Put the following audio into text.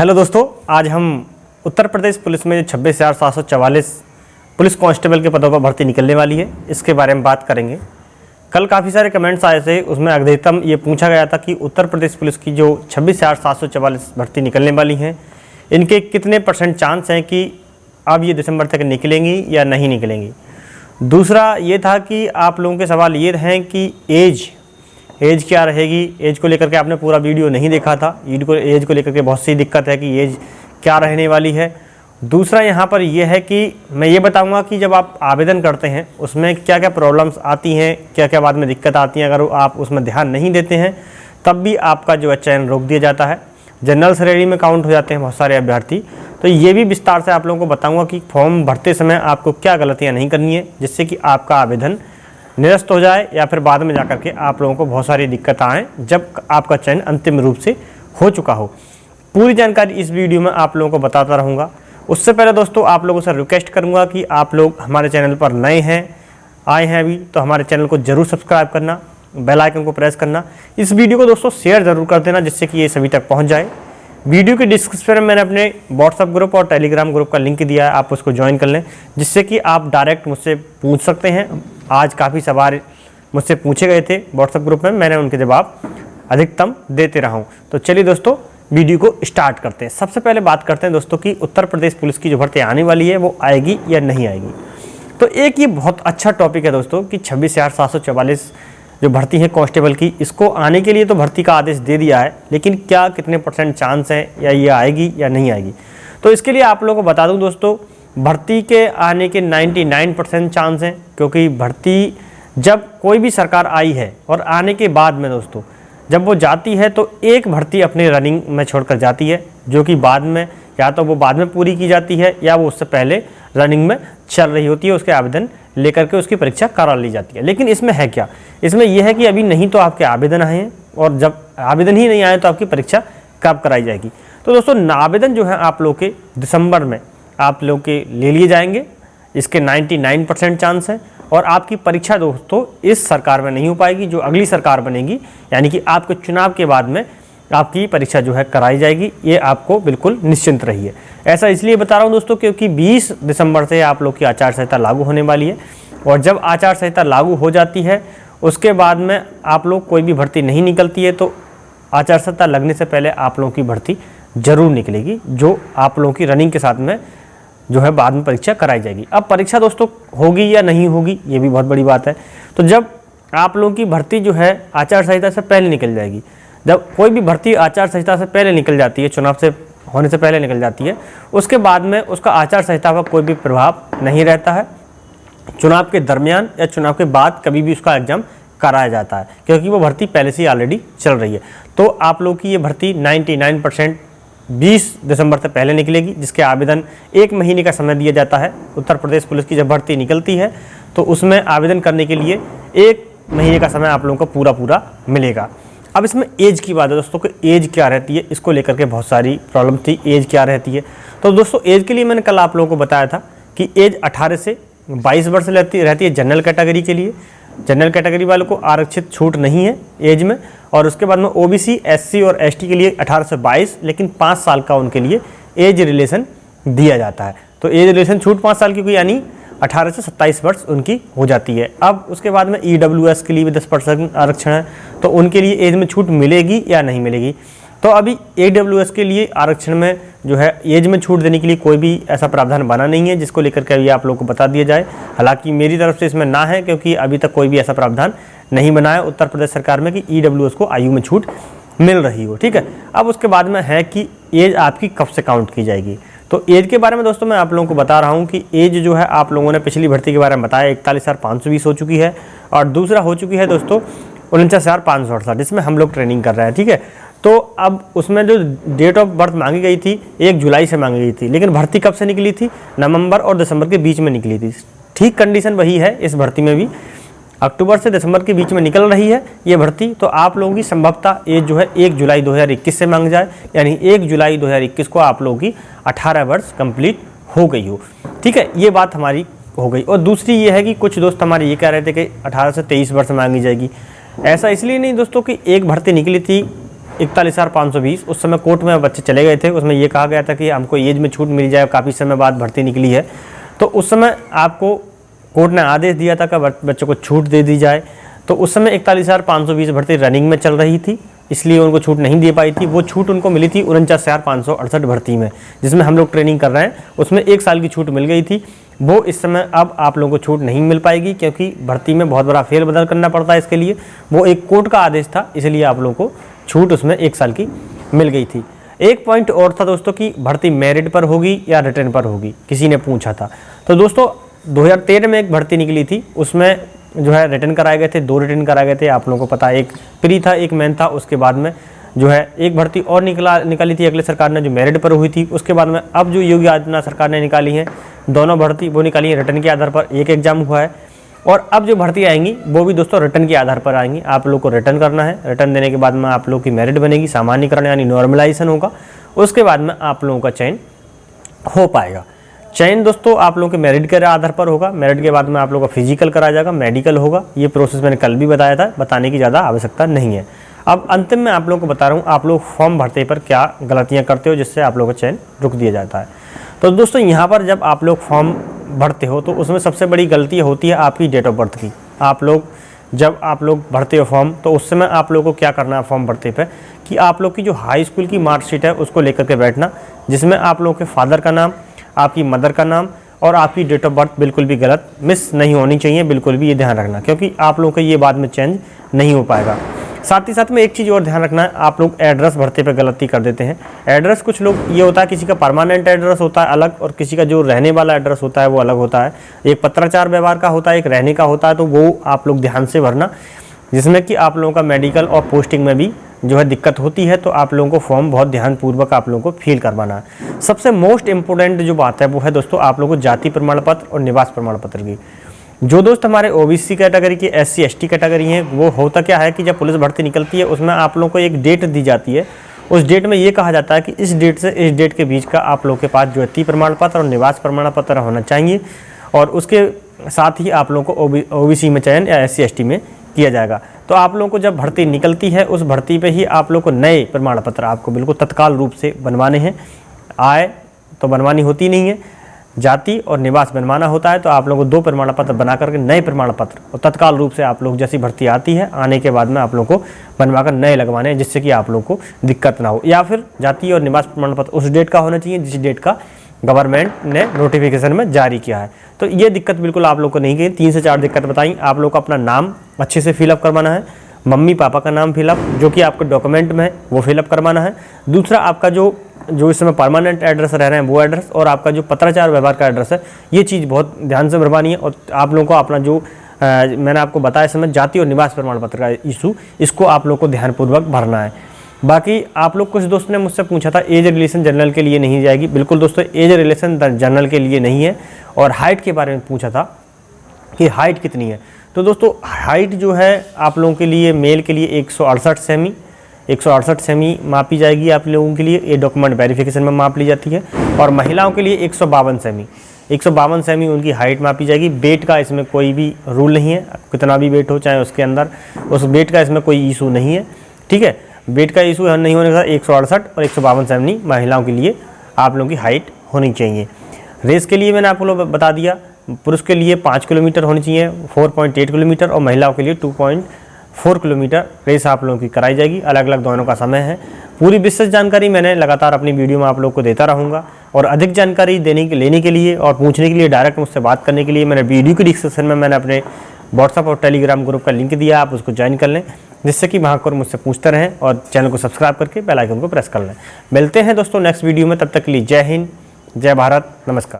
Hello दोस्तों, आज हम उत्तर प्रदेश पुलिस में 26,744 पुलिस कांस्टेबल के पदों पर भर्ती निकलने वाली है, इसके बारे में बात करेंगे। कल काफ़ी सारे कमेंट्स आए थे, उसमें अधिकतम ये पूछा गया था कि उत्तर प्रदेश पुलिस की जो 26,744 भर्ती निकलने वाली हैं, इनके कितने % चांस हैं कि अब ये दिसंबर तक निकलेंगी या नहीं निकलेंगी। दूसरा ये था कि आप लोगों के सवाल ये हैं कि एज क्या रहेगी। एज को लेकर के आपने पूरा वीडियो नहीं देखा था। एज को लेकर के बहुत सी दिक्कत है कि एज क्या रहने वाली है। दूसरा यहाँ पर यह है कि मैं ये बताऊंगा कि जब आप आवेदन करते हैं उसमें क्या क्या प्रॉब्लम्स आती हैं, क्या क्या बाद में दिक्कत आती हैं। अगर आप उसमें ध्यान नहीं देते हैं तब भी आपका जो है चयन रोक दिया जाता है। जनरल श्रेणी में काउंट हो जाते हैं बहुत सारे अभ्यर्थी। तो ये भी विस्तार से आप लोगों को बताऊँगा कि फॉर्म भरते समय आपको क्या गलतियाँ नहीं करनी है, जिससे कि आपका आवेदन निरस्त हो जाए या फिर बाद में जाकर के आप लोगों को बहुत सारी दिक्कत आएँ जब आपका चयन अंतिम रूप से हो चुका हो। पूरी जानकारी इस वीडियो में आप लोगों को बताता रहूँगा। उससे पहले दोस्तों आप लोगों से रिक्वेस्ट करूँगा कि आप लोग हमारे चैनल पर नए हैं, आए हैं अभी, तो हमारे चैनल को ज़रूर सब्सक्राइब करना, बेल आइकन को प्रेस करना। इस वीडियो को दोस्तों शेयर ज़रूर कर देना, जिससे कि ये सभी तक पहुँच जाए। वीडियो के डिस्क्रिप्शन में मैंने अपने व्हाट्सअप ग्रुप और टेलीग्राम ग्रुप का लिंक दिया है, आप उसको ज्वाइन कर लें, जिससे कि आप डायरेक्ट मुझसे पूछ सकते हैं। आज काफ़ी सवाल मुझसे पूछे गए थे व्हाट्सअप ग्रुप में, मैंने उनके जवाब अधिकतम देते रहा हूँ। तो चलिए दोस्तों वीडियो को स्टार्ट करते हैं। सबसे पहले बात करते हैं दोस्तों कि उत्तर प्रदेश पुलिस की जो भर्ती आने वाली है वो आएगी या नहीं आएगी। तो एक ये बहुत अच्छा टॉपिक है दोस्तों कि 26,744 जो भर्ती है कांस्टेबल की, इसको आने के लिए तो भर्ती का आदेश दे दिया है, लेकिन क्या कितने % चांस हैं या ये आएगी या नहीं आएगी। तो इसके लिए आप लोगों को बता दूं दोस्तों, भर्ती के आने के 99% चांस हैं, क्योंकि भर्ती जब कोई भी सरकार आई है और आने के बाद में दोस्तों जब वो जाती है तो एक भर्ती अपने रनिंग में छोड़कर जाती है, जो कि बाद में या तो वो बाद में पूरी की जाती है या वो उससे पहले रनिंग में चल रही होती है, उसके आवेदन लेकर के उसकी परीक्षा करा ली जाती है। लेकिन इसमें है क्या, इसमें यह है कि अभी नहीं तो आपके आवेदन आए हैं, और जब आवेदन ही नहीं आए तो आपकी परीक्षा कब कराई जाएगी। तो दोस्तों आवेदन जो है आप लोग के दिसंबर में आप लोग के ले लिए जाएंगे, इसके 99% चांस हैं। और आपकी परीक्षा दोस्तों इस सरकार में नहीं हो पाएगी, जो अगली सरकार बनेगी, यानी कि आपके चुनाव के बाद में आपकी परीक्षा जो है कराई जाएगी। ये आपको बिल्कुल निश्चिंत रहिए। ऐसा इसलिए बता रहा हूँ दोस्तों क्योंकि 20 दिसंबर से आप लोग की आचार संहिता लागू होने वाली है, और जब आचार संहिता लागू हो जाती है उसके बाद में आप लोग कोई भी भर्ती नहीं निकलती है तो आचार संहिता लगने से पहले आप लोगों की भर्ती जरूर निकलेगी, जो आप लोगों की रनिंग के साथ में जो है बाद में परीक्षा कराई जाएगी। अब परीक्षा दोस्तों होगी या नहीं होगी ये भी बहुत बड़ी बात है। तो जब आप लोगों की भर्ती जो है आचार संहिता से पहले निकल जाएगी, जब कोई भी भर्ती आचार संहिता से पहले निकल जाती है, चुनाव से होने से पहले निकल जाती है, उसके बाद में उसका आचार संहिता पर कोई भी प्रभाव नहीं रहता है। चुनाव के दरमियान या चुनाव के बाद कभी भी उसका एग्जाम कराया जाता है, क्योंकि वो भर्ती पहले से ही ऑलरेडी चल रही है। तो आप लोग की ये भर्ती 99% 20 दिसंबर से पहले निकलेगी, जिसके आवेदन 1 महीने का समय दिया जाता है। उत्तर प्रदेश पुलिस की जब भर्ती निकलती है तो उसमें आवेदन करने के लिए 1 महीने का समय आप लोगों को पूरा मिलेगा। अब इसमें एज की बात है दोस्तों कि एज क्या रहती है, इसको लेकर के बहुत सारी प्रॉब्लम थी। एज क्या रहती है, तो दोस्तों एज के लिए मैंने कल आप लोगों को बताया था कि एज 18 से 22 वर्ष रहती है जनरल कैटेगरी के लिए। जनरल कैटेगरी वालों को आरक्षित छूट नहीं है एज में। और उसके बाद में ओबीसी, एससी और एसटी के लिए 18 से 22, लेकिन 5 साल का उनके लिए एज रिलेशन दिया जाता है। तो एज रिलेशन छूट 5 साल की, यानी 18 से 27 वर्ष उनकी हो जाती है। अब उसके बाद में ईडब्ल्यूएस के लिए भी 10% आरक्षण है, तो उनके लिए एज में छूट मिलेगी या नहीं मिलेगी। तो अभी ईडब्ल्यूएस के लिए आरक्षण में जो है एज में छूट देने के लिए कोई भी ऐसा प्रावधान बना नहीं है, जिसको लेकर के अभी आप लोगों को बता दिया जाए। हालांकि मेरी तरफ से इसमें ना है, क्योंकि अभी तक कोई भी ऐसा प्रावधान नहीं बना है उत्तर प्रदेश सरकार में कि ईडब्ल्यूएस को आयु में छूट मिल रही हो। ठीक है, अब उसके बाद में है कि एज आपकी कब से काउंट की जाएगी। तो एज के बारे में दोस्तों मैं आप लोगों को बता रहा हूँ कि एज जो है आप लोगों ने पिछली भर्ती के बारे में बताया 41,520 हो चुकी है, और दूसरा हो चुकी है दोस्तों 49,568, जिसमें हम लोग ट्रेनिंग कर रहे हैं। ठीक है, तो अब उसमें जो डेट ऑफ बर्थ मांगी गई थी 1 जुलाई से मांगी गई थी, लेकिन भर्ती कब से निकली थी, नवंबर और दिसंबर के बीच में निकली थी। ठीक कंडीशन वही है इस भर्ती में भी, अक्टूबर से दिसंबर के बीच में निकल रही है ये भर्ती। तो आप लोगों की संभवतः एज जो है 1 जुलाई 2021 से मांग जाए, यानी 1 जुलाई 2021 को आप लोगों की 18 वर्ष कंप्लीट हो गई हो। ठीक है, ये बात हमारी हो गई। और दूसरी ये है कि कुछ दोस्त हमारे ये कह रहे थे कि 18 से 23 वर्ष मांगी जाएगी। ऐसा इसलिए नहीं दोस्तों कि एक भर्ती निकली थी 41,520 उस समय कोर्ट में बच्चे चले गए थे। उसमें ये कहा गया था कि हमको एज में छूट मिल जाए, काफ़ी समय बाद भर्ती निकली है, तो उस समय आपको कोर्ट ने आदेश दिया था कि बच्चों को छूट दे दी जाए। तो उस समय 41,520 भर्ती रनिंग में चल रही थी, इसलिए उनको छूट नहीं दे पाई थी। वो छूट उनको मिली थी 49,568 भर्ती में, जिसमें हम लोग ट्रेनिंग कर रहे हैं, उसमें 1 साल की छूट मिल गई थी। वो इस समय अब आप लोगों को छूट नहीं मिल पाएगी, क्योंकि भर्ती में बहुत बड़ा फेरबदल करना पड़ता है इसके लिए। वो एक कोर्ट का आदेश था, इसलिए आप लोगों को छूट उसमें 1 साल की मिल गई थी। एक पॉइंट और था दोस्तों कि भर्ती मेरिट पर होगी या रिटर्न पर होगी, किसी ने पूछा था। तो दोस्तों 2013 में एक भर्ती निकली थी, उसमें जो है रिटर्न कराए गए थे, 2 रिटर्न कराए गए थे, आप लोगों को पता है, एक प्री था, एक मेन था। उसके बाद में जो है एक भर्ती और निकाली थी अगले सरकार ने, जो मेरिट पर हुई थी। उसके बाद में अब जो योगी आदित्यनाथ सरकार ने निकाली है दोनों भर्ती, वो निकाली है रिटर्न के आधार पर, एक एग्जाम हुआ है। और अब जो भर्ती आएंगी वो भी दोस्तों रिटर्न के आधार पर आएंगी। आप लोग को रिटर्न करना है, रिटर्न देने के बाद में आप लोग की मेरिट बनेगी, सामान्यकरण यानी नॉर्मलाइजेशन होगा। उसके बाद में आप लोगों का चयन हो पाएगा। चयन दोस्तों आप लोगों के मेरिट के आधार पर होगा। मेरिट के बाद में आप लोगों का फिजिकल कराया जाएगा, मेडिकल होगा। ये प्रोसेस मैंने कल भी बताया था, बताने की ज़्यादा आवश्यकता नहीं है। अब अंतिम में आप लोगों को बता रहा हूँ, आप लोग फॉर्म भरते पर क्या गलतियाँ करते हो जिससे आप लोगों का चयन रुक दिया जाता है। तो दोस्तों यहाँ पर जब आप लोग फॉर्म भरते हो तो उसमें सबसे बड़ी गलती होती है आपकी डेट ऑफ बर्थ की। जब आप लोग भरते हो फॉर्म, तो उस समय आप लोगों को क्या करना है फॉर्म भरते पे, कि आप लोग की जो हाई स्कूल की मार्कशीट है उसको लेकर के बैठना, जिसमें आप लोगों के फादर का नाम, आपकी मदर का नाम और आपकी डेट ऑफ बर्थ बिल्कुल भी गलत मिस नहीं होनी चाहिए, बिल्कुल भी ये ध्यान रखना, क्योंकि आप लोगों का ये बाद में चेंज नहीं हो पाएगा। साथ ही साथ में एक चीज़ और ध्यान रखना है, आप लोग एड्रेस भरते पे गलती कर देते हैं। एड्रेस कुछ लोग ये होता है, किसी का परमानेंट एड्रेस होता है अलग और किसी का जो रहने वाला एड्रेस होता है वो अलग होता है। एक पत्राचार व्यवहार का होता है, एक रहने का होता है, तो वो आप लोग ध्यान से भरना, जिसमें कि आप लोगों का मेडिकल और पोस्टिंग में भी जो है दिक्कत होती है। तो आप लोगों को फॉर्म बहुत ध्यानपूर्वक आप लोगों को फिल करवाना है। सबसे मोस्ट इंपॉर्टेंट जो बात है वो है दोस्तों आप लोगों को जाति प्रमाण पत्र और निवास प्रमाण पत्र की। जो दोस्त हमारे ओबीसी कैटेगरी की, SC ST कैटेगरी हैं, वो होता क्या है कि जब पुलिस भर्ती निकलती है उसमें आप लोगों को एक डेट दी जाती है। उस डेट में ये कहा जाता है कि इस डेट से इस डेट के बीच का आप लोगों के पास जो है जाति प्रमाण पत्र और निवास प्रमाण पत्र होना चाहिए, और उसके साथ ही आप लोगों को OBC में चयन या SC ST में किया जाएगा। तो आप लोगों को जब भर्ती निकलती है उस भर्ती पे ही आप लोगों को नए प्रमाण पत्र आपको बिल्कुल तत्काल रूप से बनवाने हैं। आय तो बनवानी होती नहीं है, जाति और निवास बनवाना होता है। तो आप लोगों को 2 प्रमाण पत्र बना करके नए प्रमाण पत्र और तत्काल रूप से आप लोग जैसी भर्ती आती है आने के बाद में आप लोगों को बनवाकर नए लगवाने हैं, जिससे कि आप लोग को दिक्कत ना हो। या फिर जाति और निवास प्रमाण पत्र उस डेट का होना चाहिए जिस डेट का गवर्नमेंट ने नोटिफिकेशन में जारी किया है। तो ये दिक्कत बिल्कुल आप लोग को नहीं की। 3 से 4 दिक्कत बताई। आप लोग को अपना नाम अच्छे से फिलअप करवाना है, मम्मी पापा का नाम फिलअप जो कि आपके डॉक्यूमेंट में है वो फिलअप करवाना है। दूसरा आपका जो इस समय परमानेंट एड्रेस रह रहे हैं वो एड्रेस, और आपका जो पत्राचार व्यवहार का एड्रेस है, ये चीज़ बहुत ध्यान से भरवानी है। और आप लोगों को अपना जो मैंने आपको बताया इस समय जाति और निवास प्रमाण पत्र का इशू, इसको आप लोग को ध्यानपूर्वक भरना है। बाकी आप लोग कुछ दोस्तों ने मुझसे पूछा था एज रिलेशन जनरल के लिए नहीं जाएगी। बिल्कुल दोस्तों एज रिलेशन जनरल के लिए नहीं है। और हाइट के बारे में पूछा था कि हाइट कितनी है। तो दोस्तों हाइट जो है आप लोगों के लिए मेल के लिए 168 सेमी 168 सेमी मापी जाएगी आप लोगों के लिए, ये डॉक्यूमेंट वेरिफिकेशन में माप ली जाती है। और महिलाओं के लिए 152 सेमी 152 सेमी उनकी हाइट मापी जाएगी। वेट का इसमें कोई भी रूल नहीं है, कितना भी वेट हो चाहे उसके अंदर उस वेट का इसमें कोई इशू नहीं है, ठीक है। वेट का इशू नहीं होने के साथ 168 और 152 सेमी महिलाओं के लिए आप लोगों की हाइट होनी चाहिए। रेस के लिए मैंने आपको लोग बता दिया, पुरुष के लिए 5 किलोमीटर होनी चाहिए 4.8 किलोमीटर, और महिलाओं के लिए 2.4 किलोमीटर रेस आप लोगों की कराई जाएगी। अलग अलग दोनों का समय है। पूरी विशेष जानकारी मैंने लगातार अपनी वीडियो में आप लोग को देता रहूँगा। और अधिक जानकारी लेने के लिए और पूछने के लिए, डायरेक्ट मुझसे बात करने के लिए मैंने वीडियो के डिस्क्रिप्शन में मैंने अपने व्हाट्सअप और टेलीग्राम ग्रुप का लिंक दिया, आप उसको ज्वाइन कर लें, जिससे कि वहाँ पर मुझसे पूछते रहें और चैनल को सब्सक्राइब करके बेल आइकन को प्रेस कर लें। मिलते हैं दोस्तों नेक्स्ट वीडियो में, तब तक के लिए जय हिंद, जय भारत, नमस्कार।